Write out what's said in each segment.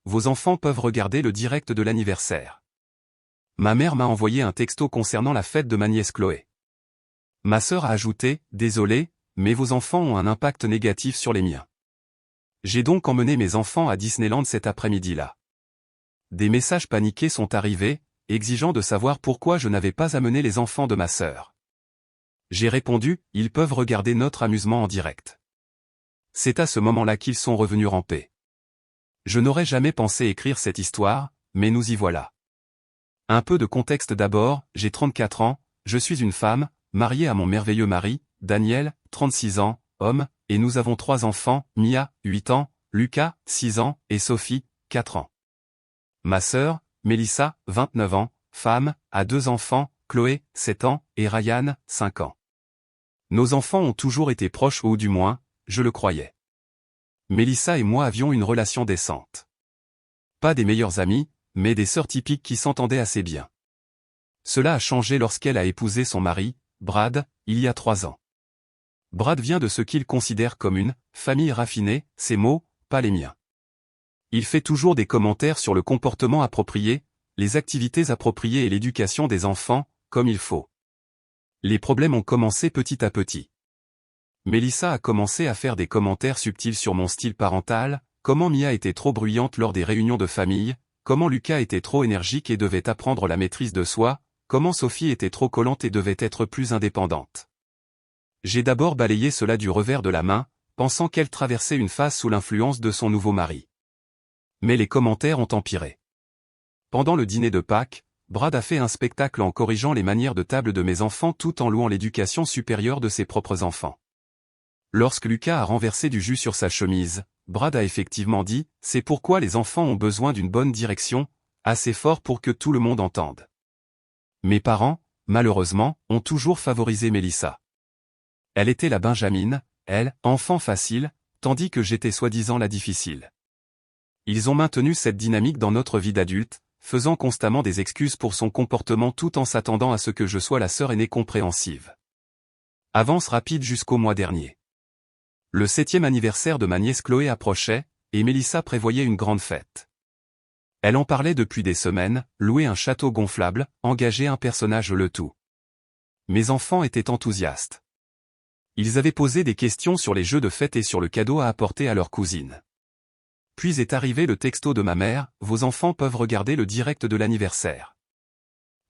vos enfants peuvent regarder le direct de l'anniversaire. Ma mère m'a envoyé un texto concernant la fête de ma nièce Chloé. Ma sœur a ajouté, désolé, mais vos enfants ont un impact négatif sur les miens. J'ai donc emmené mes enfants à Disneyland cet après-midi-là. Des messages paniqués sont arrivés, exigeant de savoir pourquoi je n'avais pas amené les enfants de ma sœur. J'ai répondu, ils peuvent regarder notre amusement en direct. C'est à ce moment-là qu'ils sont revenus ramper. Je n'aurais jamais pensé écrire cette histoire, mais nous y voilà. Un peu de contexte d'abord, j'ai 34 ans, je suis une femme, mariée à mon merveilleux mari, Daniel, 36 ans, homme, et nous avons 3 enfants, Mia, 8 ans, Lucas, 6 ans, et Sophie, 4 ans. Ma sœur, Mélissa, 29 ans, femme, a 2 enfants, Chloé, 7 ans, et Ryan, 5 ans. Nos enfants ont toujours été proches ou du moins, je le croyais. Mélissa et moi avions une relation décente. Pas des meilleurs amis, mais des sœurs typiques qui s'entendaient assez bien. Cela a changé lorsqu'elle a épousé son mari, Brad, il y a 3 ans. Brad vient de ce qu'il considère comme une « famille raffinée », ses mots, pas les miens. Il fait toujours des commentaires sur le comportement approprié, les activités appropriées et l'éducation des enfants, comme il faut. Les problèmes ont commencé petit à petit. Mélissa a commencé à faire des commentaires subtils sur mon style parental, comment Mia était trop bruyante lors des réunions de famille, comment Lucas était trop énergique et devait apprendre la maîtrise de soi, comment Sophie était trop collante et devait être plus indépendante. J'ai d'abord balayé cela du revers de la main, pensant qu'elle traversait une phase sous l'influence de son nouveau mari. Mais les commentaires ont empiré. Pendant le dîner de Pâques, Brad a fait un spectacle en corrigeant les manières de table de mes enfants tout en louant l'éducation supérieure de ses propres enfants. Lorsque Lucas a renversé du jus sur sa chemise, Brad a effectivement dit « C'est pourquoi les enfants ont besoin d'une bonne direction, assez fort pour que tout le monde entende. » Mes parents, malheureusement, ont toujours favorisé Mélissa. Elle était la Benjamine, elle, enfant facile, tandis que j'étais soi-disant la difficile. Ils ont maintenu cette dynamique dans notre vie d'adulte, faisant constamment des excuses pour son comportement tout en s'attendant à ce que je sois la sœur aînée compréhensive. Avance rapide jusqu'au mois dernier. Le 7e anniversaire de ma nièce Chloé approchait, et Mélissa prévoyait une grande fête. Elle en parlait depuis des semaines, louer un château gonflable, engager un personnage le tout. Mes enfants étaient enthousiastes. Ils avaient posé des questions sur les jeux de fête et sur le cadeau à apporter à leur cousine. Puis est arrivé le texto de ma mère, « Vos enfants peuvent regarder le direct de l'anniversaire. »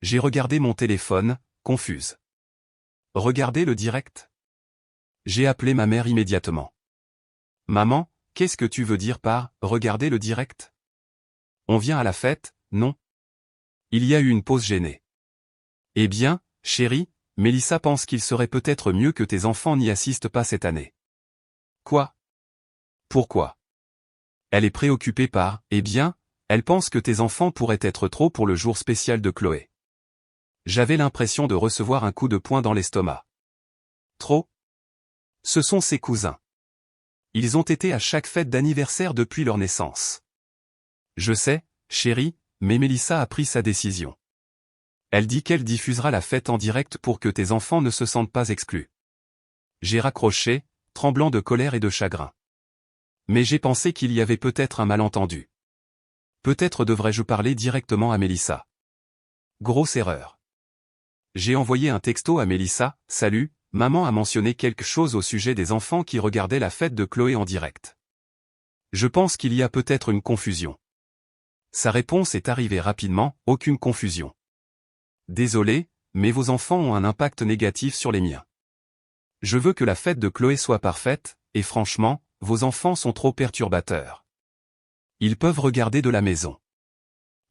J'ai regardé mon téléphone, confuse. Regarder le direct ? J'ai appelé ma mère immédiatement. « Maman, qu'est-ce que tu veux dire par « regarder le direct » ? On vient à la fête, non ? Il y a eu une pause gênée. Eh bien, chérie, Mélissa pense qu'il serait peut-être mieux que tes enfants n'y assistent pas cette année. Quoi ? Pourquoi ? Elle est préoccupée par, eh bien, elle pense que tes enfants pourraient être trop pour le jour spécial de Chloé. J'avais l'impression de recevoir un coup de poing dans l'estomac. Trop ? Ce sont ses cousins. Ils ont été à chaque fête d'anniversaire depuis leur naissance. Je sais, chérie, mais Mélissa a pris sa décision. Elle dit qu'elle diffusera la fête en direct pour que tes enfants ne se sentent pas exclus. J'ai raccroché, tremblant de colère et de chagrin. Mais j'ai pensé qu'il y avait peut-être un malentendu. Peut-être devrais-je parler directement à Mélissa. Grosse erreur. J'ai envoyé un texto à Mélissa, « Salut, maman a mentionné quelque chose au sujet des enfants qui regardaient la fête de Chloé en direct. Je pense qu'il y a peut-être une confusion. » Sa réponse est arrivée rapidement, « Aucune confusion. Désolé, mais vos enfants ont un impact négatif sur les miens. Je veux que la fête de Chloé soit parfaite, et franchement, vos enfants sont trop perturbateurs. Ils peuvent regarder de la maison. »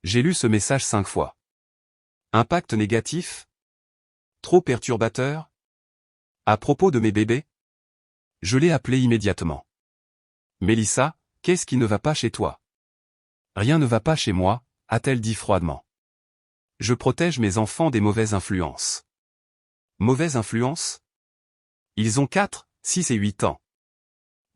J'ai lu ce message 5 fois. Impact négatif ? Trop perturbateur ? À propos de mes bébés ? Je l'ai appelé immédiatement. Mélissa, qu'est-ce qui ne va pas chez toi ? Rien ne va pas chez moi, a-t-elle dit froidement. Je protège mes enfants des mauvaises influences. Mauvaises influences ? Ils ont 4, 6 et 8 ans.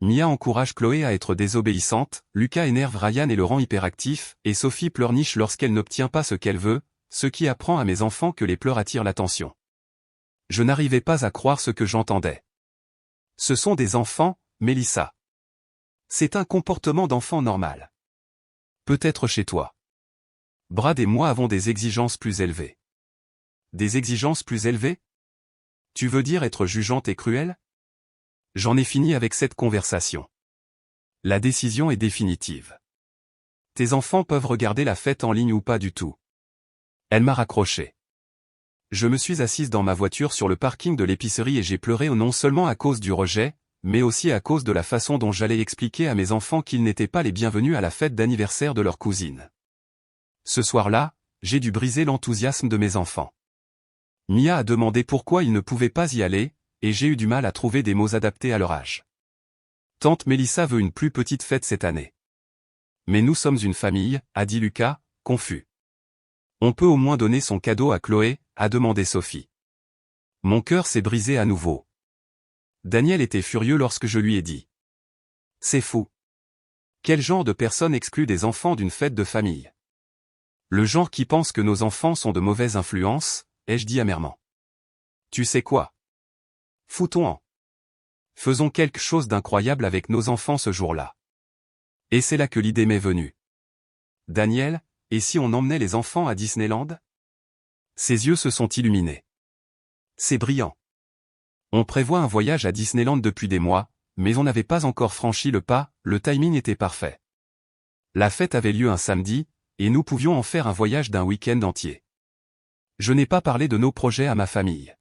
Mia encourage Chloé à être désobéissante, Lucas énerve Ryan et le rend hyperactif, et Sophie pleurniche lorsqu'elle n'obtient pas ce qu'elle veut, ce qui apprend à mes enfants que les pleurs attirent l'attention. Je n'arrivais pas à croire ce que j'entendais. Ce sont des enfants, Mélissa. C'est un comportement d'enfant normal. Peut-être chez toi. Brad et moi avons des exigences plus élevées. Des exigences plus élevées? Tu veux dire être jugeante et cruelle? J'en ai fini avec cette conversation. La décision est définitive. Tes enfants peuvent regarder la fête en ligne ou pas du tout. Elle m'a raccroché. Je me suis assise dans ma voiture sur le parking de l'épicerie et j'ai pleuré non seulement à cause du rejet, mais aussi à cause de la façon dont j'allais expliquer à mes enfants qu'ils n'étaient pas les bienvenus à la fête d'anniversaire de leur cousine. Ce soir-là, j'ai dû briser l'enthousiasme de mes enfants. Mia a demandé pourquoi ils ne pouvaient pas y aller, et j'ai eu du mal à trouver des mots adaptés à leur âge. Tante Mélissa veut une plus petite fête cette année. Mais nous sommes une famille, a dit Lucas, confus. On peut au moins donner son cadeau à Chloé, a demandé Sophie. Mon cœur s'est brisé à nouveau. Daniel était furieux lorsque je lui ai dit. C'est fou. Quel genre de personne exclut des enfants d'une fête de famille? Le genre qui pense que nos enfants sont de mauvaises influences, ai-je dit amèrement. Tu sais quoi? Foutons-en. Faisons quelque chose d'incroyable avec nos enfants ce jour-là. Et c'est là que l'idée m'est venue. Daniel, et si on emmenait les enfants à Disneyland? Ses yeux se sont illuminés. C'est brillant. On prévoit un voyage à Disneyland depuis des mois, mais on n'avait pas encore franchi le pas, le timing était parfait. La fête avait lieu un samedi, et nous pouvions en faire un voyage d'un week-end entier. Je n'ai pas parlé de nos projets à ma famille.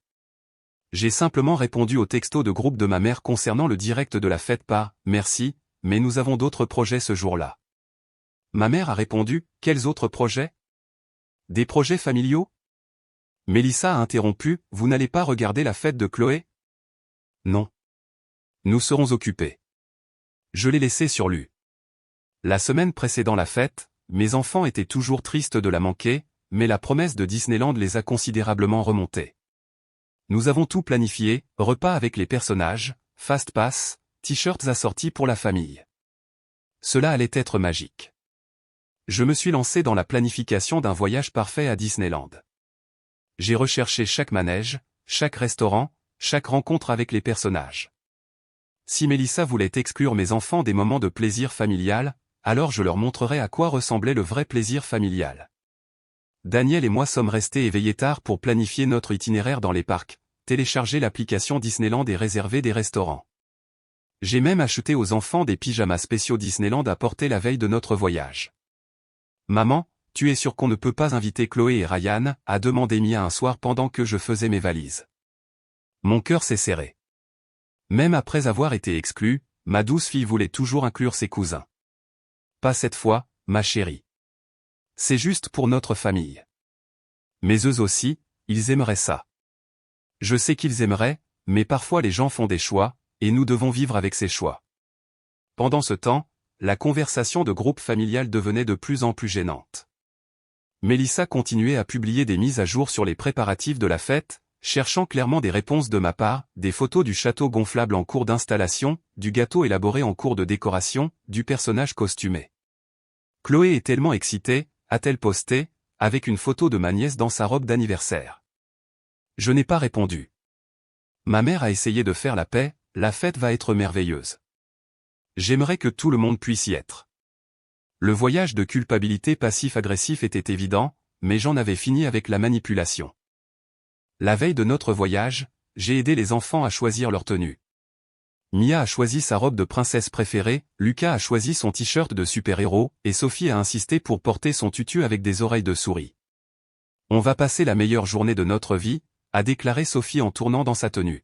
J'ai simplement répondu au texto de groupe de ma mère concernant le direct de la fête par « Merci, mais nous avons d'autres projets ce jour-là ». Ma mère a répondu « Quels autres projets? Des projets familiaux ?» Mélissa a interrompu « Vous n'allez pas regarder la fête de Chloé? » Non. Nous serons occupés. Je l'ai laissé sur lui. La semaine précédant la fête, mes enfants étaient toujours tristes de la manquer, mais la promesse de Disneyland les a considérablement remontés. Nous avons tout planifié, repas avec les personnages, fast pass, t-shirts assortis pour la famille. Cela allait être magique. Je me suis lancé dans la planification d'un voyage parfait à Disneyland. J'ai recherché chaque manège, chaque restaurant, chaque rencontre avec les personnages. Si Mélissa voulait exclure mes enfants des moments de plaisir familial, alors je leur montrerai à quoi ressemblait le vrai plaisir familial. Daniel et moi sommes restés éveillés tard pour planifier notre itinéraire dans les parcs, télécharger l'application Disneyland et réserver des restaurants. J'ai même acheté aux enfants des pyjamas spéciaux Disneyland à porter la veille de notre voyage. Maman, tu es sûre qu'on ne peut pas inviter Chloé et Ryan, a demandé Mia un soir pendant que je faisais mes valises. Mon cœur s'est serré. Même après avoir été exclue, ma douce fille voulait toujours inclure ses cousins. Pas cette fois, ma chérie. C'est juste pour notre famille. Mais eux aussi, ils aimeraient ça. Je sais qu'ils aimeraient, mais parfois les gens font des choix, et nous devons vivre avec ces choix. Pendant ce temps, la conversation de groupe familial devenait de plus en plus gênante. Mélissa continuait à publier des mises à jour sur les préparatifs de la fête, cherchant clairement des réponses de ma part, des photos du château gonflable en cours d'installation, du gâteau élaboré en cours de décoration, du personnage costumé. Chloé est tellement excitée, a-t-elle posté, avec une photo de ma nièce dans sa robe d'anniversaire. Je n'ai pas répondu. Ma mère a essayé de faire la paix, la fête va être merveilleuse. J'aimerais que tout le monde puisse y être. Le voyage de culpabilité passif-agressif était évident, mais j'en avais fini avec la manipulation. La veille de notre voyage, j'ai aidé les enfants à choisir leur tenue. Mia a choisi sa robe de princesse préférée, Lucas a choisi son t-shirt de super-héros, et Sophie a insisté pour porter son tutu avec des oreilles de souris. On va passer la meilleure journée de notre vie, a déclaré Sophie en tournant dans sa tenue.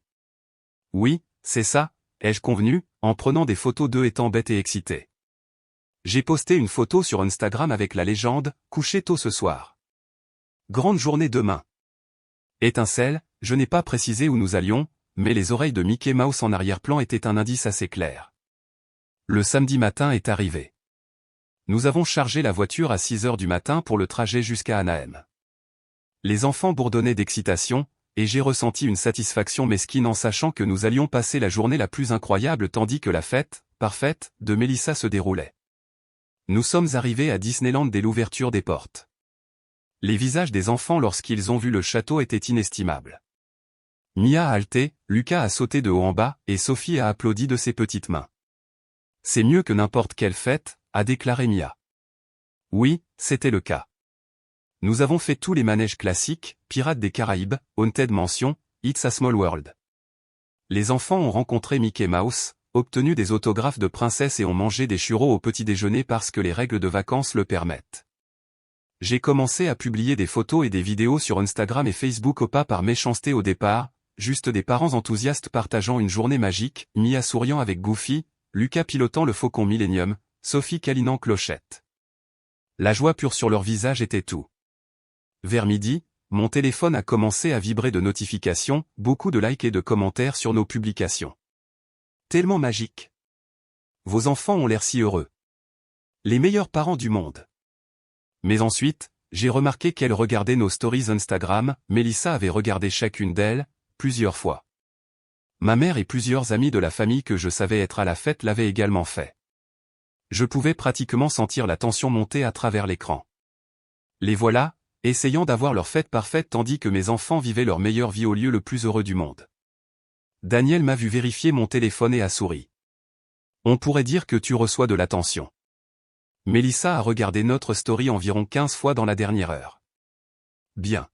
Oui, c'est ça, ai-je convenu, en prenant des photos d'eux étant bêtes et excités. J'ai posté une photo sur Instagram avec la légende « Coucher tôt ce soir. Grande journée demain. » Étincelle, je n'ai pas précisé où nous allions, mais les oreilles de Mickey Mouse en arrière-plan étaient un indice assez clair. Le samedi matin est arrivé. Nous avons chargé la voiture à 6 heures du matin pour le trajet jusqu'à Anaheim. Les enfants bourdonnaient d'excitation, et j'ai ressenti une satisfaction mesquine en sachant que nous allions passer la journée la plus incroyable tandis que la fête, parfaite, de Mélissa se déroulait. Nous sommes arrivés à Disneyland dès l'ouverture des portes. Les visages des enfants lorsqu'ils ont vu le château étaient inestimables. Mia a halté, Lucas a sauté de haut en bas, et Sophie a applaudi de ses petites mains. C'est mieux que n'importe quelle fête, a déclaré Mia. Oui, c'était le cas. Nous avons fait tous les manèges classiques, Pirates des Caraïbes, Haunted Mansion, It's a Small World. Les enfants ont rencontré Mickey Mouse, obtenu des autographes de princesses et ont mangé des churros au petit déjeuner parce que les règles de vacances le permettent. J'ai commencé à publier des photos et des vidéos sur Instagram et Facebook au pas par méchanceté au départ, juste des parents enthousiastes partageant une journée magique, Mia souriant avec Goofy, Lucas pilotant le Faucon Millennium, Sophie câlinant Clochette. La joie pure sur leur visage était tout. Vers midi, mon téléphone a commencé à vibrer de notifications, beaucoup de likes et de commentaires sur nos publications. Tellement magique. Vos enfants ont l'air si heureux. Les meilleurs parents du monde. Mais ensuite, j'ai remarqué qu'elle regardait nos stories Instagram, Mélissa avait regardé chacune d'elles, plusieurs fois. Ma mère et plusieurs amis de la famille que je savais être à la fête l'avaient également fait. Je pouvais pratiquement sentir la tension monter à travers l'écran. Les voilà, essayant d'avoir leur fête parfaite tandis que mes enfants vivaient leur meilleure vie au lieu le plus heureux du monde. Daniel m'a vu vérifier mon téléphone et a souri. On pourrait dire que tu reçois de l'attention. Mélissa a regardé notre story environ 15 fois dans la dernière heure. Bien.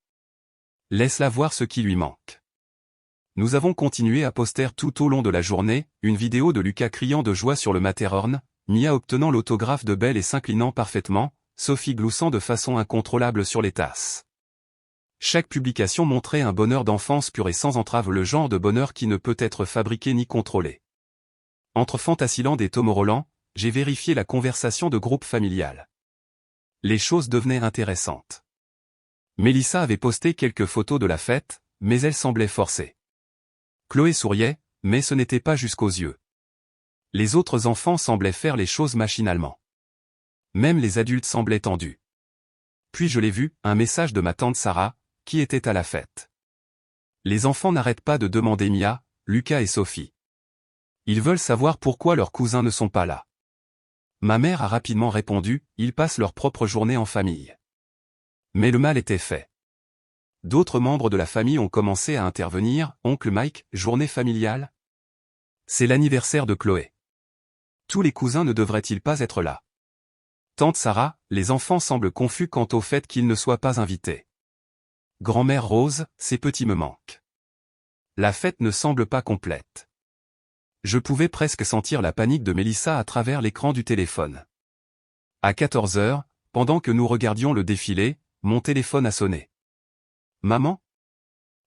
Laisse-la voir ce qui lui manque. Nous avons continué à poster tout au long de la journée, une vidéo de Lucas criant de joie sur le Matterhorn, Mia obtenant l'autographe de Belle et s'inclinant parfaitement, Sophie gloussant de façon incontrôlable sur les tasses. Chaque publication montrait un bonheur d'enfance pur et sans entrave, le genre de bonheur qui ne peut être fabriqué ni contrôlé. Entre Fantasyland et Tomorrowland, j'ai vérifié la conversation de groupe familial. Les choses devenaient intéressantes. Mélissa avait posté quelques photos de la fête, mais elle semblait forcée. Chloé souriait, mais ce n'était pas jusqu'aux yeux. Les autres enfants semblaient faire les choses machinalement. Même les adultes semblaient tendus. Puis je l'ai vu, un message de ma tante Sarah, qui était à la fête. Les enfants n'arrêtent pas de demander Mia, Lucas et Sophie. Ils veulent savoir pourquoi leurs cousins ne sont pas là. Ma mère a rapidement répondu, ils passent leur propre journée en famille. Mais le mal était fait. D'autres membres de la famille ont commencé à intervenir, oncle Mike, journée familiale. C'est l'anniversaire de Chloé. Tous les cousins ne devraient-ils pas être là? Tante Sarah, les enfants semblent confus quant au fait qu'ils ne soient pas invités. Grand-mère Rose, ces petits me manquent. La fête ne semble pas complète. Je pouvais presque sentir la panique de Mélissa à travers l'écran du téléphone. À 14 heures, pendant que nous regardions le défilé, mon téléphone a sonné. Maman?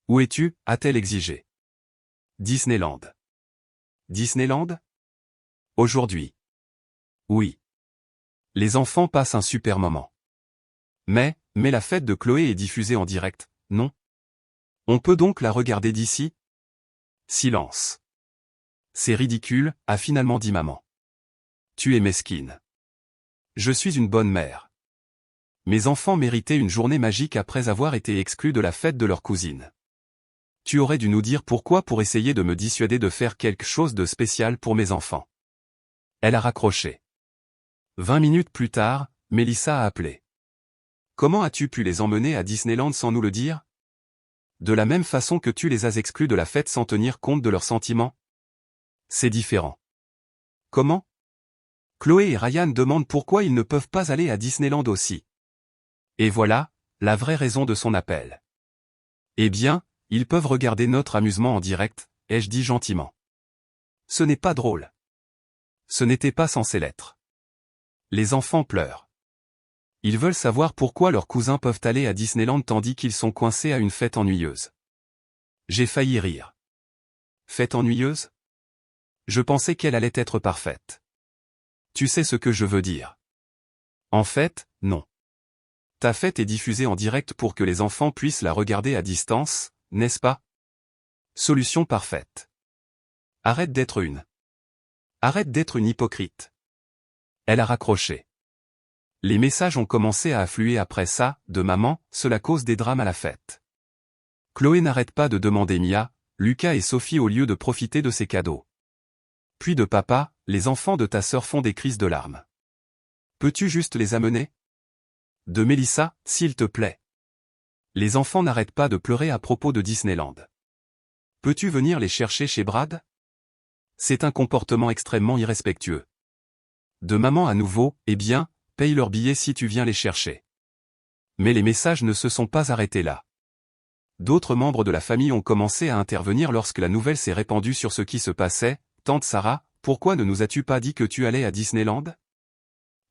Où es-tu? A-t-elle exigé. Disneyland. Disneyland? Aujourd'hui. Oui. Les enfants passent un super moment. Mais la fête de Chloé est diffusée en direct, non? On peut donc la regarder d'ici? Silence. C'est ridicule, a finalement dit maman. Tu es mesquine. Je suis une bonne mère. Mes enfants méritaient une journée magique après avoir été exclus de la fête de leur cousine. Tu aurais dû nous dire pourquoi pour essayer de me dissuader de faire quelque chose de spécial pour mes enfants. Elle a raccroché. 20 minutes plus tard, Mélissa a appelé. Comment as-tu pu les emmener à Disneyland sans nous le dire? De la même façon que tu les as exclus de la fête sans tenir compte de leurs sentiments? C'est différent. Comment? Chloé et Ryan demandent pourquoi ils ne peuvent pas aller à Disneyland aussi. Et voilà, la vraie raison de son appel. Eh bien, ils peuvent regarder notre amusement en direct, ai-je dit gentiment. Ce n'est pas drôle. Ce n'était pas censé l'être. Les enfants pleurent. Ils veulent savoir pourquoi leurs cousins peuvent aller à Disneyland tandis qu'ils sont coincés à une fête ennuyeuse. J'ai failli rire. Fête ennuyeuse? Je pensais qu'elle allait être parfaite. Tu sais ce que je veux dire. En fait, non. Ta fête est diffusée en direct pour que les enfants puissent la regarder à distance, n'est-ce pas? Solution parfaite. Arrête d'être une hypocrite. Elle a raccroché. Les messages ont commencé à affluer après ça, de maman, cela cause des drames à la fête. Chloé n'arrête pas de demander Mia, Lucas et Sophie au lieu de profiter de ses cadeaux. Puis de papa, les enfants de ta sœur font des crises de larmes. Peux-tu juste les amener? De Mélissa, s'il te plaît. Les enfants n'arrêtent pas de pleurer à propos de Disneyland. Peux-tu venir les chercher chez Brad? C'est un comportement extrêmement irrespectueux. De maman à nouveau, eh bien, paye leur billet si tu viens les chercher. Mais les messages ne se sont pas arrêtés là. D'autres membres de la famille ont commencé à intervenir lorsque la nouvelle s'est répandue sur ce qui se passait. Tante Sarah, pourquoi ne nous as-tu pas dit que tu allais à Disneyland?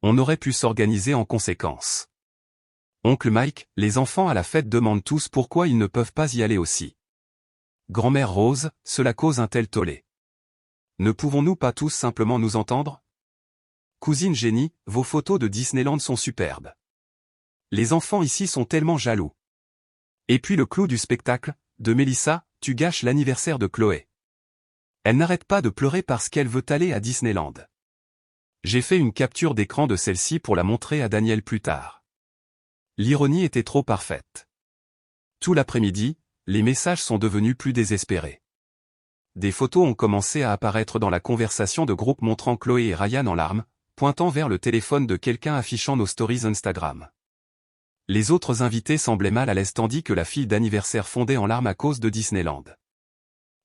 On aurait pu s'organiser en conséquence. Oncle Mike, les enfants à la fête demandent tous pourquoi ils ne peuvent pas y aller aussi. Grand-mère Rose, cela cause un tel tollé. Ne pouvons-nous pas tous simplement nous entendre? Cousine Jenny, vos photos de Disneyland sont superbes. Les enfants ici sont tellement jaloux. Et puis le clou du spectacle, de Mélissa, tu gâches l'anniversaire de Chloé. Elle n'arrête pas de pleurer parce qu'elle veut aller à Disneyland. J'ai fait une capture d'écran de celle-ci pour la montrer à Daniel plus tard. L'ironie était trop parfaite. Tout l'après-midi, les messages sont devenus plus désespérés. Des photos ont commencé à apparaître dans la conversation de groupe montrant Chloé et Ryan en larmes, pointant vers le téléphone de quelqu'un affichant nos stories Instagram. Les autres invités semblaient mal à l'aise tandis que la fille d'anniversaire fondait en larmes à cause de Disneyland.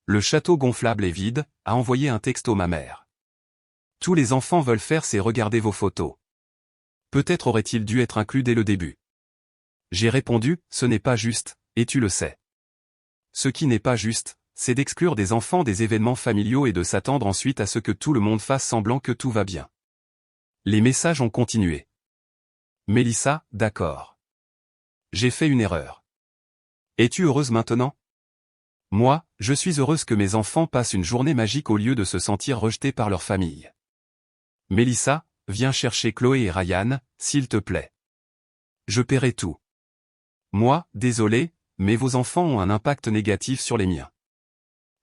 Le château gonflable est vide, a envoyé un texto ma mère. Tous les enfants veulent faire c'est regarder vos photos. Peut-être aurait-il dû être inclus dès le début. J'ai répondu, ce n'est pas juste, et tu le sais. Ce qui n'est pas juste, c'est d'exclure des enfants des événements familiaux et de s'attendre ensuite à ce que tout le monde fasse semblant que tout va bien. Les messages ont continué. Mélissa, d'accord. J'ai fait une erreur. Es-tu heureuse maintenant? Moi, je suis heureuse que mes enfants passent une journée magique au lieu de se sentir rejetés par leur famille. Mélissa, viens chercher Chloé et Ryan, s'il te plaît. Je paierai tout. Moi, désolé, mais vos enfants ont un impact négatif sur les miens.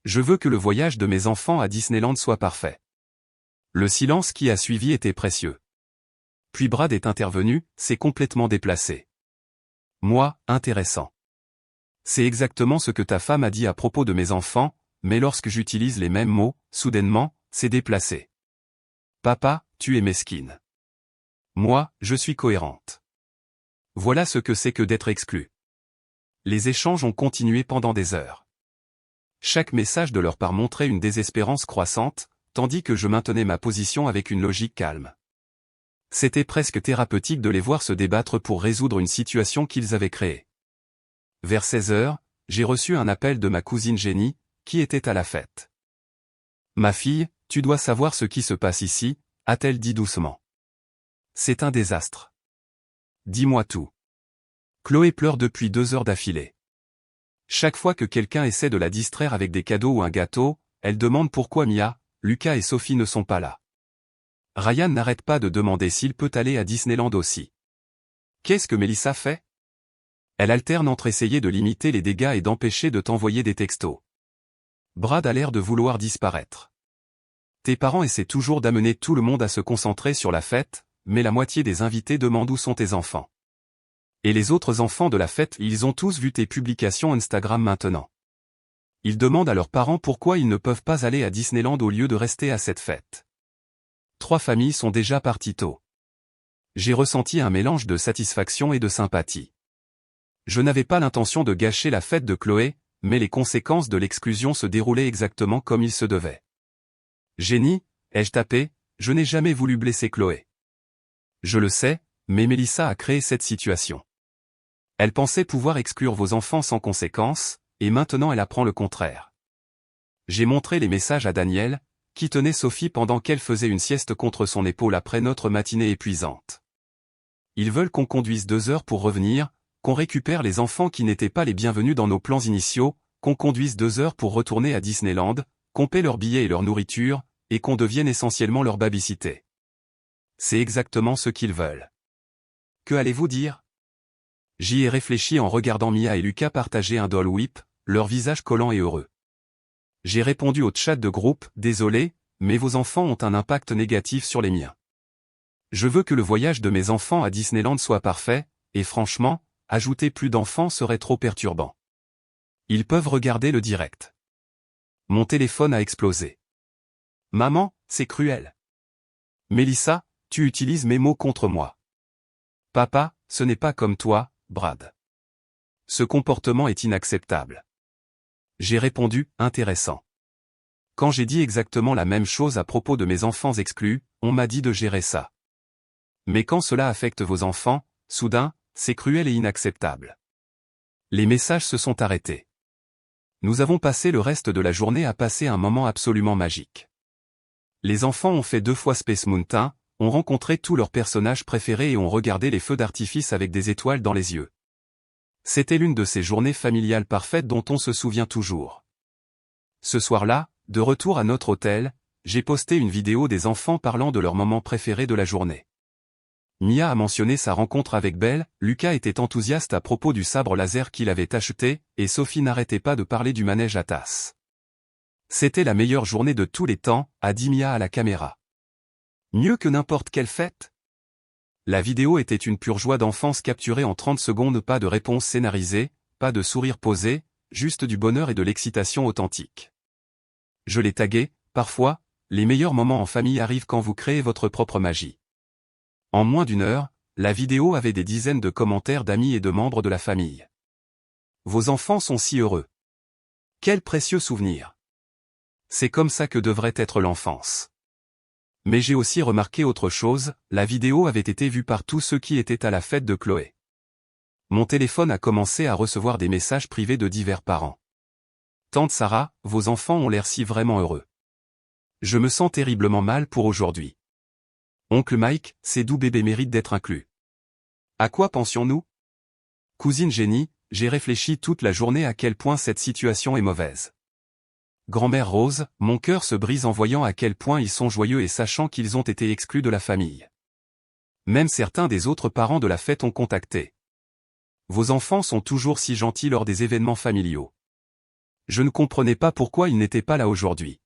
Je veux que le voyage de mes enfants à Disneyland soit parfait. Le silence qui a suivi était précieux. Puis Brad est intervenu, c'est complètement déplacé. Moi, intéressant. C'est exactement ce que ta femme a dit à propos de mes enfants, mais lorsque j'utilise les mêmes mots, soudainement, c'est déplacé. Papa, tu es mesquine. Moi, je suis cohérente. Voilà ce que c'est que d'être exclu. Les échanges ont continué pendant des heures. Chaque message de leur part montrait une désespérance croissante, tandis que je maintenais ma position avec une logique calme. C'était presque thérapeutique de les voir se débattre pour résoudre une situation qu'ils avaient créée. Vers 16 heures, j'ai reçu un appel de ma cousine Jenny, qui était à la fête. Ma fille, tu dois savoir ce qui se passe ici, a-t-elle dit doucement. C'est un désastre. Dis-moi tout. Chloé pleure depuis 2 heures d'affilée. Chaque fois que quelqu'un essaie de la distraire avec des cadeaux ou un gâteau, elle demande pourquoi Mia, Lucas et Sophie ne sont pas là. Ryan n'arrête pas de demander s'il peut aller à Disneyland aussi. Qu'est-ce que Mélissa fait? Elle alterne entre essayer de limiter les dégâts et d'empêcher de t'envoyer des textos. Brad a l'air de vouloir disparaître. Tes parents essaient toujours d'amener tout le monde à se concentrer sur la fête, mais la moitié des invités demandent où sont tes enfants. Et les autres enfants de la fête, ils ont tous vu tes publications Instagram maintenant. Ils demandent à leurs parents pourquoi ils ne peuvent pas aller à Disneyland au lieu de rester à cette fête. 3 familles sont déjà parties tôt. J'ai ressenti un mélange de satisfaction et de sympathie. Je n'avais pas l'intention de gâcher la fête de Chloé, mais les conséquences de l'exclusion se déroulaient exactement comme il se devait. Jenny, ai-je tapé, je n'ai jamais voulu blesser Chloé. Je le sais, mais Mélissa a créé cette situation. Elle pensait pouvoir exclure vos enfants sans conséquence, et maintenant elle apprend le contraire. J'ai montré les messages à Daniel, qui tenait Sophie pendant qu'elle faisait une sieste contre son épaule après notre matinée épuisante. Ils veulent qu'on conduise 2 heures pour revenir, qu'on récupère les enfants qui n'étaient pas les bienvenus dans nos plans initiaux, qu'on conduise 2 heures pour retourner à Disneyland, qu'on paie leurs billets et leur nourriture, et qu'on devienne essentiellement leur babysitter. C'est exactement ce qu'ils veulent. Que allez-vous dire? J'y ai réfléchi en regardant Mia et Lucas partager un Dole Whip, leur visage collant et heureux. J'ai répondu au chat de groupe, désolé, mais vos enfants ont un impact négatif sur les miens. Je veux que le voyage de mes enfants à Disneyland soit parfait, et franchement, ajouter plus d'enfants serait trop perturbant. Ils peuvent regarder le direct. Mon téléphone a explosé. Maman, c'est cruel. Mélissa, tu utilises mes mots contre moi. Papa, ce n'est pas comme toi, Brad. Ce comportement est inacceptable. J'ai répondu, intéressant. Quand j'ai dit exactement la même chose à propos de mes enfants exclus, on m'a dit de gérer ça. Mais quand cela affecte vos enfants, soudain, c'est cruel et inacceptable. Les messages se sont arrêtés. Nous avons passé le reste de la journée à passer un moment absolument magique. Les enfants ont fait 2 fois Space Mountain, ont rencontré tous leurs personnages préférés et ont regardé les feux d'artifice avec des étoiles dans les yeux. C'était l'une de ces journées familiales parfaites dont on se souvient toujours. Ce soir-là, de retour à notre hôtel, j'ai posté une vidéo des enfants parlant de leur moment préféré de la journée. Mia a mentionné sa rencontre avec Belle, Lucas était enthousiaste à propos du sabre laser qu'il avait acheté, et Sophie n'arrêtait pas de parler du manège à tasses. C'était la meilleure journée de tous les temps, a dit Mia à la caméra. Mieux que n'importe quelle fête. La vidéo était une pure joie d'enfance capturée en 30 secondes, pas de réponse scénarisée, pas de sourire posé, juste du bonheur et de l'excitation authentique. Je l'ai tagué, parfois, les meilleurs moments en famille arrivent quand vous créez votre propre magie. En moins d'1 heure, la vidéo avait des dizaines de commentaires d'amis et de membres de la famille. Vos enfants sont si heureux. Quel précieux souvenir. C'est comme ça que devrait être l'enfance. Mais j'ai aussi remarqué autre chose, la vidéo avait été vue par tous ceux qui étaient à la fête de Chloé. Mon téléphone a commencé à recevoir des messages privés de divers parents. Tante Sarah, vos enfants ont l'air si vraiment heureux. Je me sens terriblement mal pour aujourd'hui. Oncle Mike, ces doux bébés méritent d'être inclus. À quoi pensions-nous? Cousine Jenny, j'ai réfléchi toute la journée à quel point cette situation est mauvaise. Grand-mère Rose, mon cœur se brise en voyant à quel point ils sont joyeux et sachant qu'ils ont été exclus de la famille. Même certains des autres parents de la fête ont contacté. Vos enfants sont toujours si gentils lors des événements familiaux. Je ne comprenais pas pourquoi ils n'étaient pas là aujourd'hui.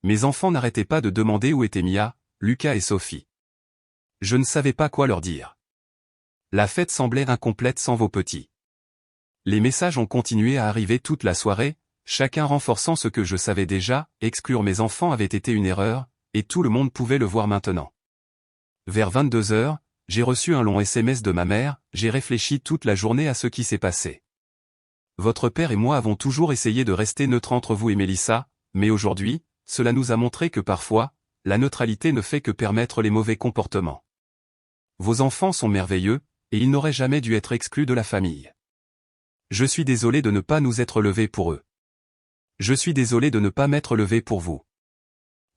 Mes enfants n'arrêtaient pas de demander où étaient Mia, Lucas et Sophie. Je ne savais pas quoi leur dire. La fête semblait incomplète sans vos petits. Les messages ont continué à arriver toute la soirée, chacun renforçant ce que je savais déjà, exclure mes enfants avait été une erreur, et tout le monde pouvait le voir maintenant. Vers 22 heures, j'ai reçu un long SMS de ma mère, j'ai réfléchi toute la journée à ce qui s'est passé. Votre père et moi avons toujours essayé de rester neutres entre vous et Mélissa, mais aujourd'hui, cela nous a montré que parfois, la neutralité ne fait que permettre les mauvais comportements. Vos enfants sont merveilleux, et ils n'auraient jamais dû être exclus de la famille. Je suis désolé de ne pas nous être levés pour eux. Je suis désolé de ne pas m'être levé pour vous.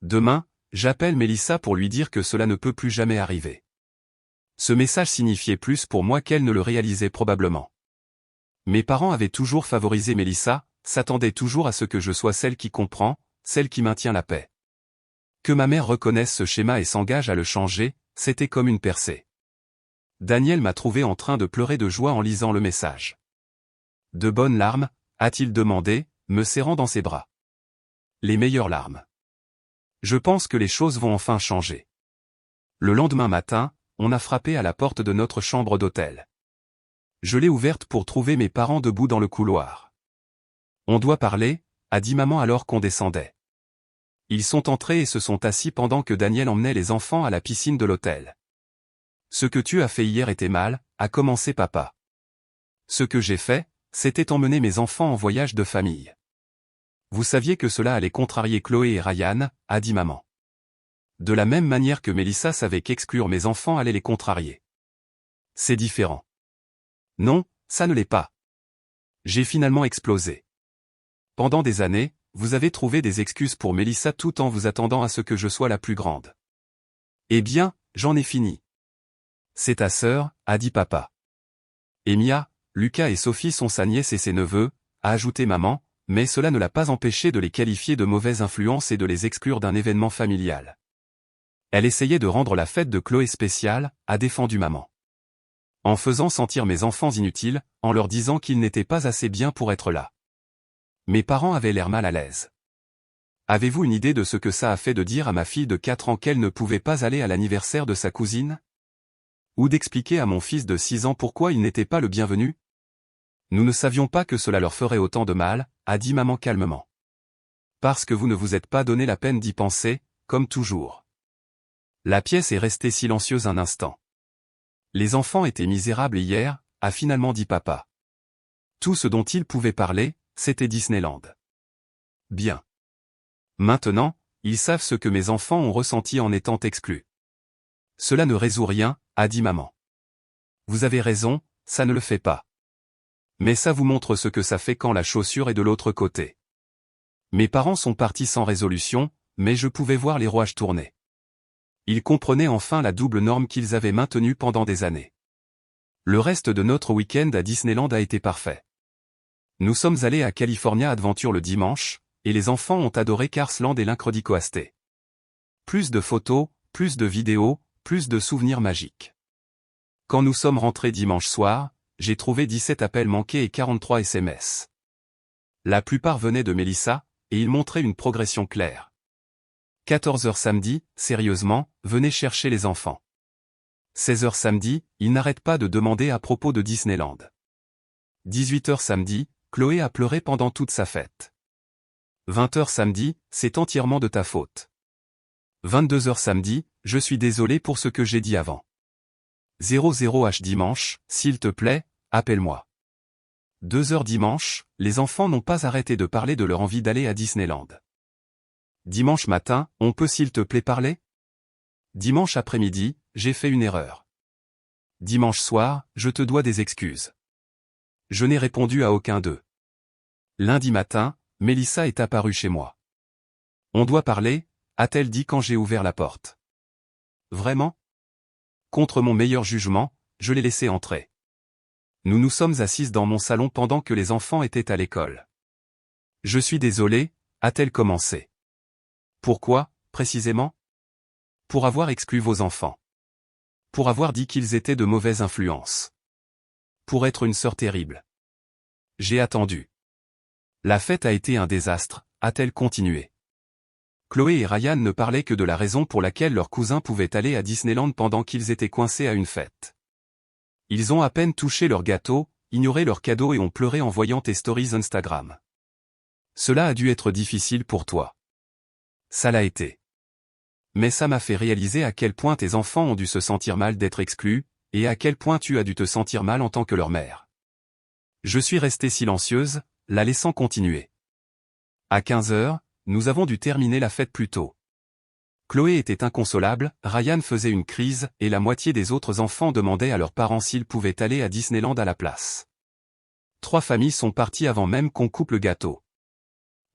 Demain, j'appelle Mélissa pour lui dire que cela ne peut plus jamais arriver. Ce message signifiait plus pour moi qu'elle ne le réalisait probablement. Mes parents avaient toujours favorisé Mélissa, s'attendaient toujours à ce que je sois celle qui comprend, celle qui maintient la paix. Que ma mère reconnaisse ce schéma et s'engage à le changer, c'était comme une percée. Daniel m'a trouvé en train de pleurer de joie en lisant le message. De bonnes larmes, a-t-il demandé, me serrant dans ses bras. Les meilleures larmes. Je pense que les choses vont enfin changer. Le lendemain matin, on a frappé à la porte de notre chambre d'hôtel. Je l'ai ouverte pour trouver mes parents debout dans le couloir. On doit parler, a dit maman alors qu'on descendait. Ils sont entrés et se sont assis pendant que Daniel emmenait les enfants à la piscine de l'hôtel. Ce que tu as fait hier était mal, a commencé papa. Ce que j'ai fait, c'était emmener mes enfants en voyage de famille. Vous saviez que cela allait contrarier Chloé et Ryan, a dit maman. De la même manière que Mélissa savait qu'exclure mes enfants allait les contrarier. C'est différent. Non, ça ne l'est pas. J'ai finalement explosé. Pendant des années, vous avez trouvé des excuses pour Mélissa tout en vous attendant à ce que je sois la plus grande. Eh bien, j'en ai fini. C'est ta sœur, a dit papa. Et Mia, Lucas et Sophie sont sa nièce et ses neveux, a ajouté maman, mais cela ne l'a pas empêché de les qualifier de mauvaise influence et de les exclure d'un événement familial. Elle essayait de rendre la fête de Chloé spéciale, a défendu maman. En faisant sentir mes enfants inutiles, en leur disant qu'ils n'étaient pas assez bien pour être là. Mes parents avaient l'air mal à l'aise. Avez-vous une idée de ce que ça a fait de dire à ma fille de 4 ans qu'elle ne pouvait pas aller à l'anniversaire de sa cousine? Ou d'expliquer à mon fils de 6 ans pourquoi il n'était pas le bienvenu? Nous ne savions pas que cela leur ferait autant de mal, a dit maman calmement. Parce que vous ne vous êtes pas donné la peine d'y penser, comme toujours. La pièce est restée silencieuse un instant. Les enfants étaient misérables hier, a finalement dit papa. Tout ce dont ils pouvaient parler, c'était Disneyland. Bien. Maintenant, ils savent ce que mes enfants ont ressenti en étant exclus. Cela ne résout rien, a dit maman. Vous avez raison, ça ne le fait pas. Mais ça vous montre ce que ça fait quand la chaussure est de l'autre côté. Mes parents sont partis sans résolution, mais je pouvais voir les rouages tourner. Ils comprenaient enfin la double norme qu'ils avaient maintenue pendant des années. Le reste de notre week-end à Disneyland a été parfait. Nous sommes allés à California Adventure le dimanche, et les enfants ont adoré Cars Land et l'Incredicoaste. Plus de photos, plus de vidéos, plus de souvenirs magiques. Quand nous sommes rentrés dimanche soir, j'ai trouvé 17 appels manqués et 43 SMS. La plupart venaient de Mélissa, et ils montraient une progression claire. 14h samedi, sérieusement, venez chercher les enfants. 16h samedi, ils n'arrêtent pas de demander à propos de Disneyland. 18h samedi, Chloé a pleuré pendant toute sa fête. 20h samedi, c'est entièrement de ta faute. 22h samedi, je suis désolé pour ce que j'ai dit avant. 00h dimanche, s'il te plaît, appelle-moi. 2h dimanche, les enfants n'ont pas arrêté de parler de leur envie d'aller à Disneyland. Dimanche matin, on peut s'il te plaît parler? Dimanche après-midi, j'ai fait une erreur. Dimanche soir, je te dois des excuses. Je n'ai répondu à aucun d'eux. Lundi matin, Mélissa est apparue chez moi. On doit parler, a-t-elle dit quand j'ai ouvert la porte. Vraiment? Contre mon meilleur jugement, je l'ai laissée entrer. Nous nous sommes assises dans mon salon pendant que les enfants étaient à l'école. Je suis désolée, a-t-elle commencé. Pourquoi, précisément? Pour avoir exclu vos enfants. Pour avoir dit qu'ils étaient de mauvaise influence. Pour être une sœur terrible. J'ai attendu. La fête a été un désastre, a-t-elle continué. Chloé et Ryan ne parlaient que de la raison pour laquelle leurs cousins pouvaient aller à Disneyland pendant qu'ils étaient coincés à une fête. Ils ont à peine touché leur gâteau, ignoré leurs cadeaux et ont pleuré en voyant tes stories Instagram. Cela a dû être difficile pour toi. Ça l'a été. Mais ça m'a fait réaliser à quel point tes enfants ont dû se sentir mal d'être exclus, et à quel point tu as dû te sentir mal en tant que leur mère. Je suis restée silencieuse, la laissant continuer. À 15h, nous avons dû terminer la fête plus tôt. Chloé était inconsolable, Ryan faisait une crise, et la moitié des autres enfants demandaient à leurs parents s'ils pouvaient aller à Disneyland à la place. 3 familles sont parties avant même qu'on coupe le gâteau.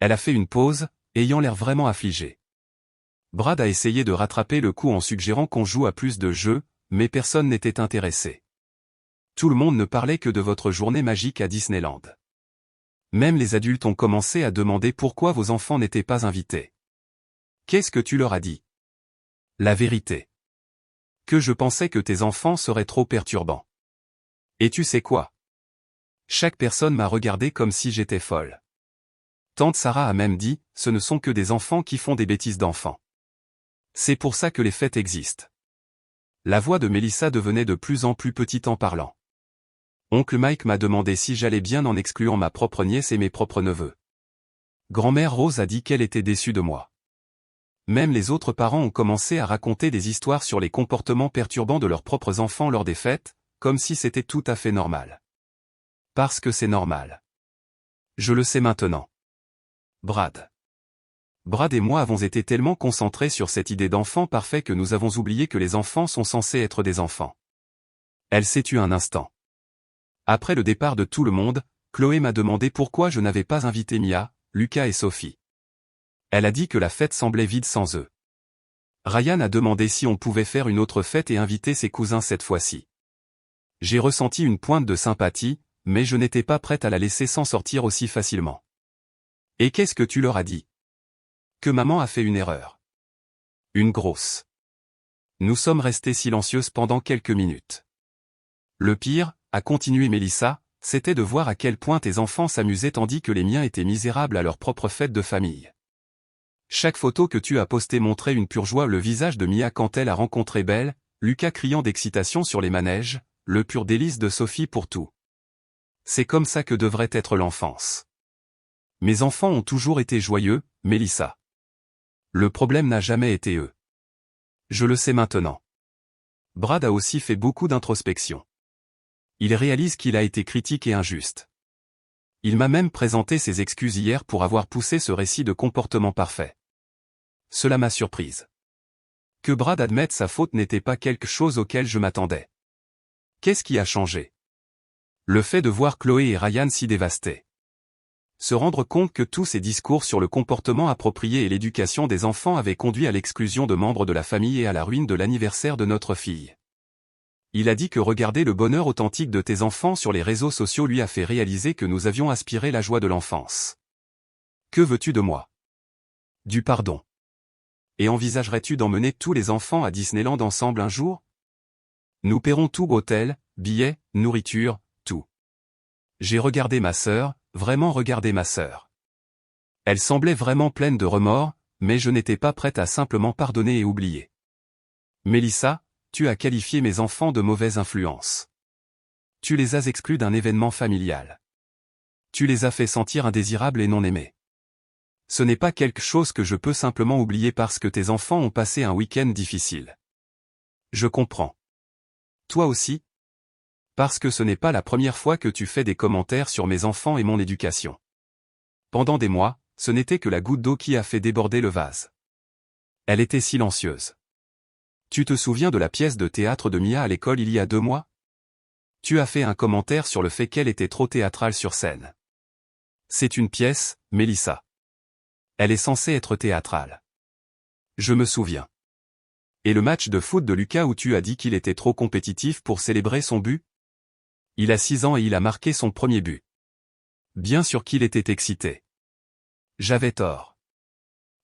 Elle a fait une pause, ayant l'air vraiment affligée. Brad a essayé de rattraper le coup en suggérant qu'on joue à plus de jeux, mais personne n'était intéressé. Tout le monde ne parlait que de votre journée magique à Disneyland. Même les adultes ont commencé à demander pourquoi vos enfants n'étaient pas invités. Qu'est-ce que tu leur as dit? La vérité. Que je pensais que tes enfants seraient trop perturbants. Et tu sais quoi? Chaque personne m'a regardé comme si j'étais folle. Tante Sarah a même dit, ce ne sont que des enfants qui font des bêtises d'enfants. C'est pour ça que les fêtes existent. La voix de Mélissa devenait de plus en plus petite en parlant. Oncle Mike m'a demandé si j'allais bien en excluant ma propre nièce et mes propres neveux. Grand-mère Rose a dit qu'elle était déçue de moi. Même les autres parents ont commencé à raconter des histoires sur les comportements perturbants de leurs propres enfants lors des fêtes, comme si c'était tout à fait normal. Parce que c'est normal. Je le sais maintenant. Brad. Brad et moi avons été tellement concentrés sur cette idée d'enfant parfait que nous avons oublié que les enfants sont censés être des enfants. Elle s'est tue un instant. Après le départ de tout le monde, Chloé m'a demandé pourquoi je n'avais pas invité Mia, Lucas et Sophie. Elle a dit que la fête semblait vide sans eux. Ryan a demandé si on pouvait faire une autre fête et inviter ses cousins cette fois-ci. J'ai ressenti une pointe de sympathie, mais je n'étais pas prête à la laisser s'en sortir aussi facilement. Et qu'est-ce que tu leur as dit? Que maman a fait une erreur. Une grosse. Nous sommes restés silencieuses pendant quelques minutes. Le pire, a continué Mélissa, c'était de voir à quel point tes enfants s'amusaient tandis que les miens étaient misérables à leur propre fête de famille. Chaque photo que tu as postée montrait une pure joie, le visage de Mia quand elle a rencontré Belle, Lucas criant d'excitation sur les manèges, le pur délice de Sophie pour tout. C'est comme ça que devrait être l'enfance. Mes enfants ont toujours été joyeux, Mélissa. Le problème n'a jamais été eux. Je le sais maintenant. Brad a aussi fait beaucoup d'introspection. Il réalise qu'il a été critique et injuste. Il m'a même présenté ses excuses hier pour avoir poussé ce récit de comportement parfait. Cela m'a surprise. Que Brad admette sa faute n'était pas quelque chose auquel je m'attendais. Qu'est-ce qui a changé? Le fait de voir Chloé et Ryan si dévastés. Se rendre compte que tous ces discours sur le comportement approprié et l'éducation des enfants avaient conduit à l'exclusion de membres de la famille et à la ruine de l'anniversaire de notre fille. Il a dit que regarder le bonheur authentique de tes enfants sur les réseaux sociaux lui a fait réaliser que nous avions aspiré la joie de l'enfance. Que veux-tu de moi? Du pardon. Et envisagerais-tu d'emmener tous les enfants à Disneyland ensemble un jour? Nous paierons tout, hôtel, billets, nourriture, tout. J'ai regardé ma sœur, vraiment regardé ma sœur. Elle semblait vraiment pleine de remords, mais je n'étais pas prête à simplement pardonner et oublier. Mélissa, tu as qualifié mes enfants de mauvaise influence. Tu les as exclus d'un événement familial. Tu les as fait sentir indésirables et non aimés. Ce n'est pas quelque chose que je peux simplement oublier parce que tes enfants ont passé un week-end difficile. Je comprends. Toi aussi? Parce que ce n'est pas la première fois que tu fais des commentaires sur mes enfants et mon éducation. Pendant des mois, ce n'était que la goutte d'eau qui a fait déborder le vase. Elle était silencieuse. Tu te souviens de la pièce de théâtre de Mia à l'école il y a 2 mois? Tu as fait un commentaire sur le fait qu'elle était trop théâtrale sur scène. C'est une pièce, Mélissa. Elle est censée être théâtrale. Je me souviens. Et le match de foot de Lucas où tu as dit qu'il était trop compétitif pour célébrer son but? Il a 6 ans et il a marqué son premier but. Bien sûr qu'il était excité. J'avais tort.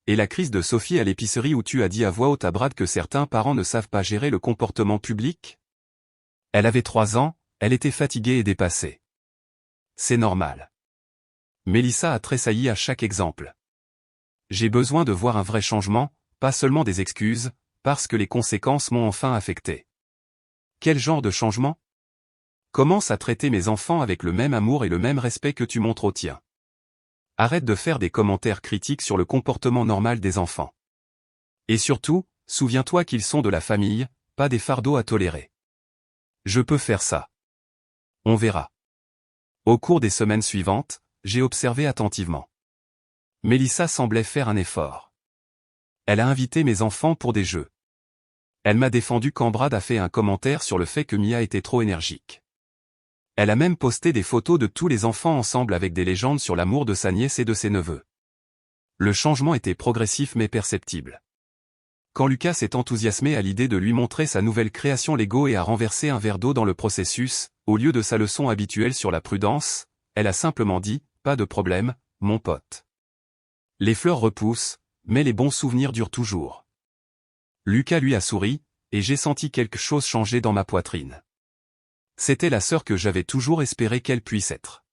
Et la crise de Sophie à l'épicerie où tu as dit à voix haute à Brad que certains parents ne savent pas gérer le comportement public? Elle avait 3 ans, elle était fatiguée et dépassée. C'est normal. Mélissa a tressailli à chaque exemple. J'ai besoin de voir un vrai changement, pas seulement des excuses, parce que les conséquences m'ont enfin affecté. Quel genre de changement? Commence à traiter mes enfants avec le même amour et le même respect que tu montres aux tiens. Arrête de faire des commentaires critiques sur le comportement normal des enfants. Et surtout, souviens-toi qu'ils sont de la famille, pas des fardeaux à tolérer. Je peux faire ça. On verra. Au cours des semaines suivantes, j'ai observé attentivement. Mélissa semblait faire un effort. Elle a invité mes enfants pour des jeux. Elle m'a défendu quand Brad a fait un commentaire sur le fait que Mia était trop énergique. Elle a même posté des photos de tous les enfants ensemble avec des légendes sur l'amour de sa nièce et de ses neveux. Le changement était progressif mais perceptible. Quand Lucas s'est enthousiasmé à l'idée de lui montrer sa nouvelle création Lego et a renversé un verre d'eau dans le processus, au lieu de sa leçon habituelle sur la prudence, elle a simplement dit « Pas de problème, mon pote. » Les fleurs repoussent, mais les bons souvenirs durent toujours. Lucas lui a souri, et j'ai senti quelque chose changer dans ma poitrine. C'était la sœur que j'avais toujours espéré qu'elle puisse être.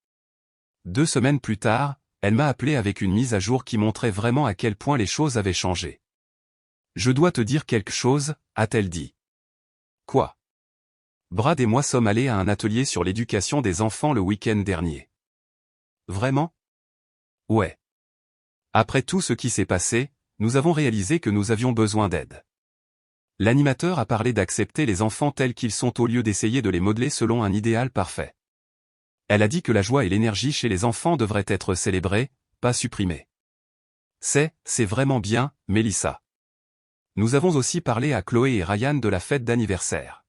2 semaines plus tard, elle m'a appelé avec une mise à jour qui montrait vraiment à quel point les choses avaient changé. « Je dois te dire quelque chose », a-t-elle dit. « Quoi ? » Brad et moi sommes allés à un atelier sur l'éducation des enfants le week-end dernier. « Vraiment ? » « Ouais. Après tout ce qui s'est passé, nous avons réalisé que nous avions besoin d'aide. » L'animateur a parlé d'accepter les enfants tels qu'ils sont au lieu d'essayer de les modeler selon un idéal parfait. Elle a dit que la joie et l'énergie chez les enfants devraient être célébrées, pas supprimées. C'est vraiment bien, Mélissa. Nous avons aussi parlé à Chloé et Ryan de la fête d'anniversaire.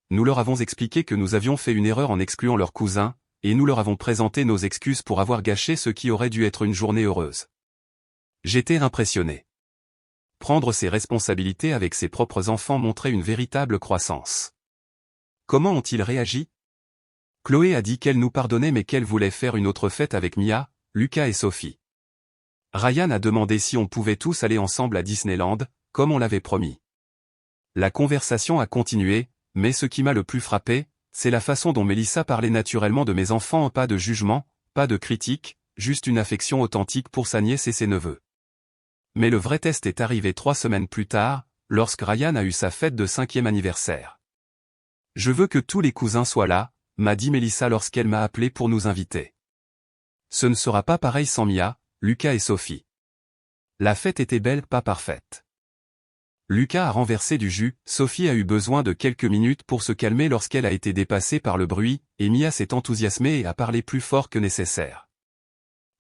Nous leur avons expliqué que nous avions fait une erreur en excluant leurs cousins, et nous leur avons présenté nos excuses pour avoir gâché ce qui aurait dû être une journée heureuse. J'étais impressionné. Prendre ses responsabilités avec ses propres enfants montrait une véritable croissance. Comment ont-ils réagi? Chloé a dit qu'elle nous pardonnait mais qu'elle voulait faire une autre fête avec Mia, Lucas et Sophie. Ryan a demandé si on pouvait tous aller ensemble à Disneyland, comme on l'avait promis. La conversation a continué, mais ce qui m'a le plus frappé, c'est la façon dont Mélissa parlait naturellement de mes enfants, pas de jugement, pas de critique, juste une affection authentique pour sa nièce et ses neveux. Mais le vrai test est arrivé 3 semaines plus tard, lorsque Ryan a eu sa fête de 5e anniversaire. « Je veux que tous les cousins soient là », m'a dit Mélissa lorsqu'elle m'a appelé pour nous inviter. Ce ne sera pas pareil sans Mia, Lucas et Sophie. La fête était belle, pas parfaite. Lucas a renversé du jus, Sophie a eu besoin de quelques minutes pour se calmer lorsqu'elle a été dépassée par le bruit, et Mia s'est enthousiasmée et a parlé plus fort que nécessaire.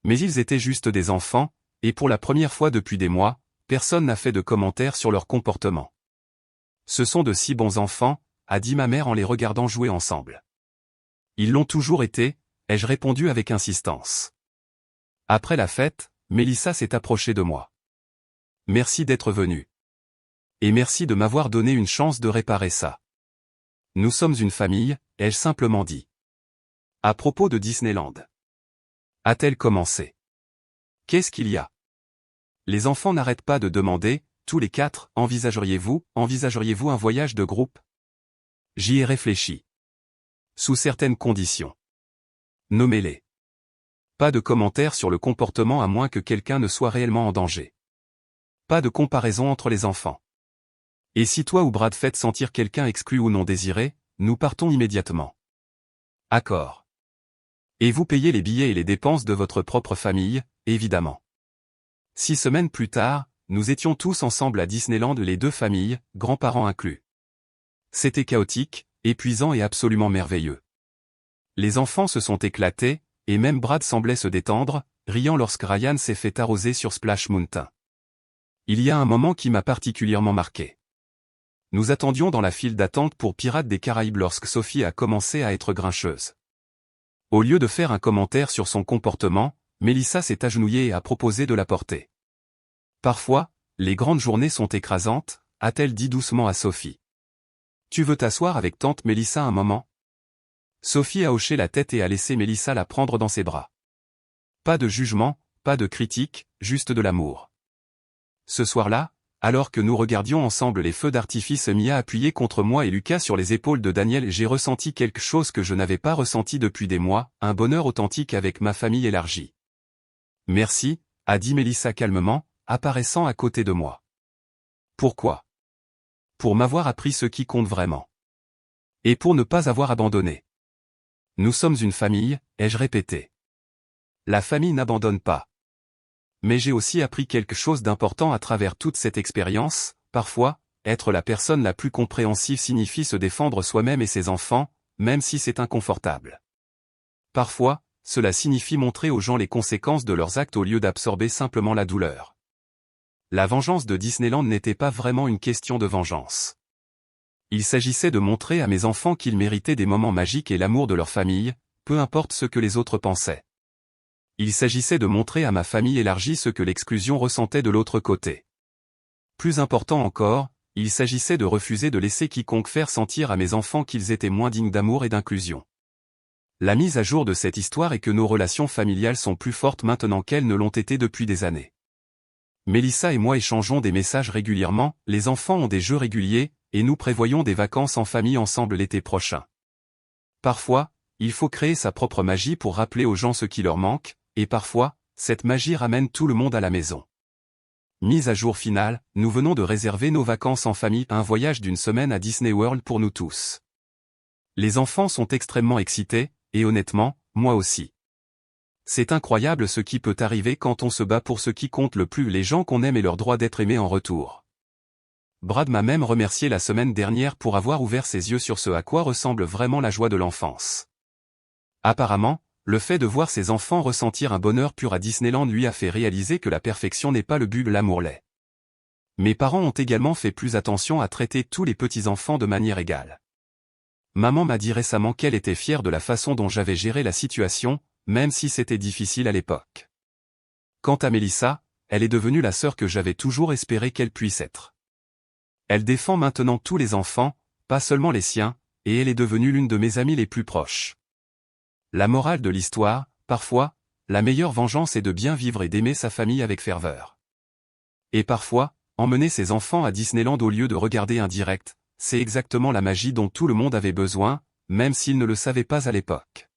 Mais ils étaient juste des enfants, et pour la première fois depuis des mois, personne n'a fait de commentaires sur leur comportement. Ce sont de si bons enfants, a dit ma mère en les regardant jouer ensemble. Ils l'ont toujours été, ai-je répondu avec insistance. Après la fête, Mélissa s'est approchée de moi. Merci d'être venue. Et merci de m'avoir donné une chance de réparer ça. Nous sommes une famille, ai-je simplement dit. À propos de Disneyland. A-t-elle commencé? Qu'est-ce qu'il y a? Les enfants n'arrêtent pas de demander, tous les quatre, envisageriez-vous un voyage de groupe? J'y ai réfléchi. Sous certaines conditions. Nommez-les. Pas de commentaires sur le comportement à moins que quelqu'un ne soit réellement en danger. Pas de comparaison entre les enfants. Et si toi ou Brad faites sentir quelqu'un exclu ou non désiré, nous partons immédiatement. Accord. Et vous payez les billets et les dépenses de votre propre famille, évidemment. 6 semaines plus tard, nous étions tous ensemble à Disneyland, les 2 familles, grands-parents inclus. C'était chaotique, épuisant et absolument merveilleux. Les enfants se sont éclatés, et même Brad semblait se détendre, riant lorsque Ryan s'est fait arroser sur Splash Mountain. Il y a un moment qui m'a particulièrement marqué. Nous attendions dans la file d'attente pour Pirates des Caraïbes lorsque Sophie a commencé à être grincheuse. Au lieu de faire un commentaire sur son comportement, Mélissa s'est agenouillée et a proposé de la porter. Parfois, les grandes journées sont écrasantes, a-t-elle dit doucement à Sophie. Tu veux t'asseoir avec tante Mélissa un moment? Sophie a hoché la tête et a laissé Mélissa la prendre dans ses bras. Pas de jugement, pas de critique, juste de l'amour. Ce soir-là, alors que nous regardions ensemble les feux d'artifice, Mia appuyée contre moi et Lucas sur les épaules de Daniel, j'ai ressenti quelque chose que je n'avais pas ressenti depuis des mois, un bonheur authentique avec ma famille élargie. Merci, a dit Mélissa calmement, apparaissant à côté de moi. Pourquoi? Pour m'avoir appris ce qui compte vraiment. Et pour ne pas avoir abandonné. Nous sommes une famille, ai-je répété. La famille n'abandonne pas. Mais j'ai aussi appris quelque chose d'important à travers toute cette expérience, parfois, être la personne la plus compréhensive signifie se défendre soi-même et ses enfants, même si c'est inconfortable. Parfois, cela signifie montrer aux gens les conséquences de leurs actes au lieu d'absorber simplement la douleur. La vengeance de Disneyland n'était pas vraiment une question de vengeance. Il s'agissait de montrer à mes enfants qu'ils méritaient des moments magiques et l'amour de leur famille, peu importe ce que les autres pensaient. Il s'agissait de montrer à ma famille élargie ce que l'exclusion ressentait de l'autre côté. Plus important encore, il s'agissait de refuser de laisser quiconque faire sentir à mes enfants qu'ils étaient moins dignes d'amour et d'inclusion. La mise à jour de cette histoire est que nos relations familiales sont plus fortes maintenant qu'elles ne l'ont été depuis des années. Mélissa et moi échangeons des messages régulièrement, les enfants ont des jeux réguliers, et nous prévoyons des vacances en famille ensemble l'été prochain. Parfois, il faut créer sa propre magie pour rappeler aux gens ce qui leur manque, et parfois, cette magie ramène tout le monde à la maison. Mise à jour finale, nous venons de réserver nos vacances en famille, un voyage d'1 semaine à Disney World pour nous tous. Les enfants sont extrêmement excités, et honnêtement, moi aussi. C'est incroyable ce qui peut arriver quand on se bat pour ce qui compte le plus, les gens qu'on aime et leur droit d'être aimés en retour. Brad m'a même remercié la semaine dernière pour avoir ouvert ses yeux sur ce à quoi ressemble vraiment la joie de l'enfance. Apparemment, le fait de voir ses enfants ressentir un bonheur pur à Disneyland lui a fait réaliser que la perfection n'est pas le but, l'amour l'est. Mes parents ont également fait plus attention à traiter tous les petits-enfants de manière égale. Maman m'a dit récemment qu'elle était fière de la façon dont j'avais géré la situation, même si c'était difficile à l'époque. Quant à Mélissa, elle est devenue la sœur que j'avais toujours espéré qu'elle puisse être. Elle défend maintenant tous les enfants, pas seulement les siens, et elle est devenue l'une de mes amies les plus proches. La morale de l'histoire, parfois, la meilleure vengeance est de bien vivre et d'aimer sa famille avec ferveur. Et parfois, emmener ses enfants à Disneyland au lieu de regarder un direct, c'est exactement la magie dont tout le monde avait besoin, même s'il ne le savait pas à l'époque.